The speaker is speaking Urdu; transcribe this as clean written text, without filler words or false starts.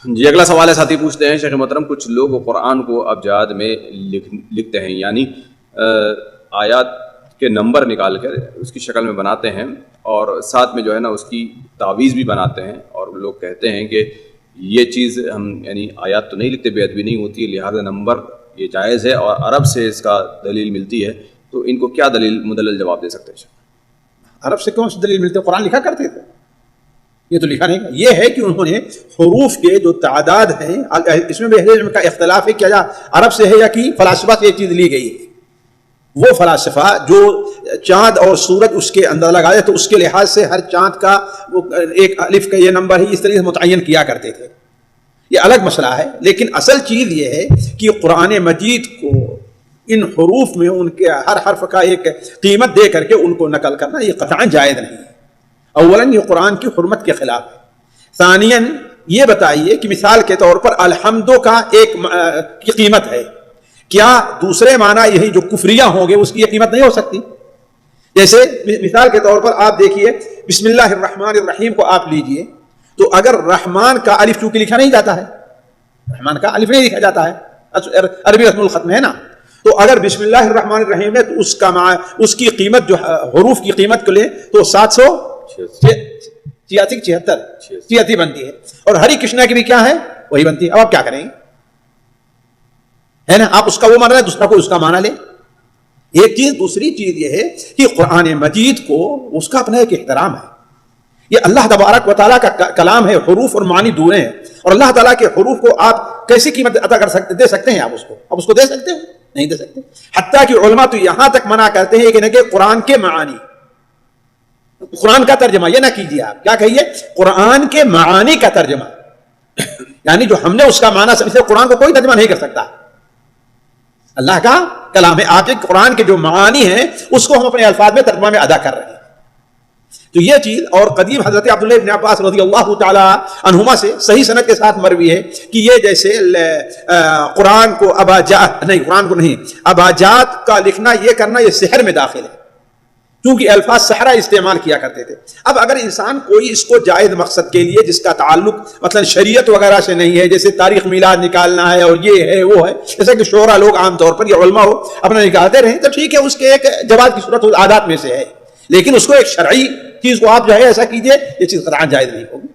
جی اگلا سوال ہے، ساتھی پوچھتے ہیں شیخ محترم کچھ لوگ قرآن کو ابجاد میں لکھتے ہیں، یعنی آیات کے نمبر نکال کر اس کی شکل میں بناتے ہیں، اور ساتھ میں جو ہے نا اس کی تعویذ بھی بناتے ہیں، اور لوگ کہتے ہیں کہ یہ چیز ہم یعنی آیات تو نہیں لکھتے، بے ادبی نہیں ہوتی ہے، لہٰذا نمبر یہ جائز ہے، اور عرب سے اس کا دلیل ملتی ہے، تو ان کو کیا دلیل مدلل جواب دے سکتے ہیں؟ عرب سے کون سی دلیل ملتی ہے؟ قرآن لکھا کرتے تھے، یہ تو لکھا نہیں. یہ ہے کہ انہوں نے حروف کے جو تعداد ہیں، اس میں بھی اہل علم کا اختلاف ہے کہ عرب سے ہے یا کہ فلاسفہ سے یہ چیز لی گئی ہے. وہ فلاسفہ جو چاند اور سورج اس کے اندر لگائے تو اس کے لحاظ سے ہر چاند کا وہ ایک الف کا یہ نمبر ہی اس طریقے سے متعین کیا کرتے تھے، یہ الگ مسئلہ ہے. لیکن اصل چیز یہ ہے کہ قرآن مجید کو ان حروف میں ان کے ہر حرف کا ایک قیمت دے کر کے ان کو نقل کرنا یہ قطعاً جائز نہیں ہے. اولاً یہ قرآن کی حرمت کے خلاف ہے. ثانیاً یہ بتائیے کہ مثال کے طور پر الحمدو کا ایک کی قیمت ہے، کیا دوسرے معنی یہی جو کفریہ ہوں گے اس کی یہ قیمت نہیں ہو سکتی؟ جیسے مثال کے طور پر آپ دیکھیے بسم اللہ الرحمن الرحیم کو آپ لیجئے، تو اگر رحمان کا الف چونکہ لکھا نہیں جاتا ہے، رحمان کا الف نہیں لکھا جاتا ہے، عربی رسم الختم ہے نا، تو اگر بسم اللہ الرحمن الرحیم ہے تو اس کی قیمت جو حروف کی قیمت کو لے تو 786 بنتی ہے، اور ہری کرشنا کی بھی کیا ہے وہی بنتی ہے. اب آپ کیا کریں گے؟ ہے نا، آپ اس کا وہ مانا لیں، دوسرا کو اس کا مانا لیں. ایک چیز. دوسری چیز یہ ہے کہ قرآن مجید کو اس کا اپنا ایک احترام ہے. یہ اللہ تبارک و تعالیٰ کا کلام ہے، حروف اور معنی دور ہیں، اور اللہ تعالیٰ کے حروف کو آپ کیسی قیمت عطا دے سکتے ہیں؟ آپ اس کو دے سکتے ہیں؟ نہیں دے سکتے. حتیٰ کہ علماء تو یہاں تک منع کرتے ہیں کہ قرآن کے معانی، قرآن کا ترجمہ یہ نہ کیجیے. آپ کیا کہیے؟ قرآن کے معانی کا ترجمہ، یعنی جو ہم نے اس کا معنی سمجھے، قرآن کو کوئی ترجمہ نہیں کر سکتا. اللہ کا کلام ہے، آپ کے قرآن کے جو معانی ہیں اس کو ہم اپنے الفاظ میں ترجمہ میں ادا کر رہے ہیں. تو یہ چیز. اور قدیم حضرت عبداللہ ابن عباس رضی اللہ تعالی عنہما سے صحیح سند کے ساتھ مروی ہے کہ یہ جیسے قرآن کو اباجات کا لکھنا یہ کرنا یہ سحر میں داخل ہے، کیونکہ الفاظ سحرہ استعمال کیا کرتے تھے. اب اگر انسان کوئی اس کو جائز مقصد کے لیے جس کا تعلق مثلا شریعت وغیرہ سے نہیں ہے، جیسے تاریخ میلاد نکالنا ہے اور یہ ہے وہ ہے، جیسا کہ شعراء لوگ عام طور پر یا علماء ہو اپنا نکالتے رہیں، تو ٹھیک ہے، اس کے ایک جواز کی صورت عادات میں سے ہے. لیکن اس کو ایک شرعی چیز کو آپ جو ہے ایسا کیجئے، یہ چیز قطعاً جائز نہیں ہوگی.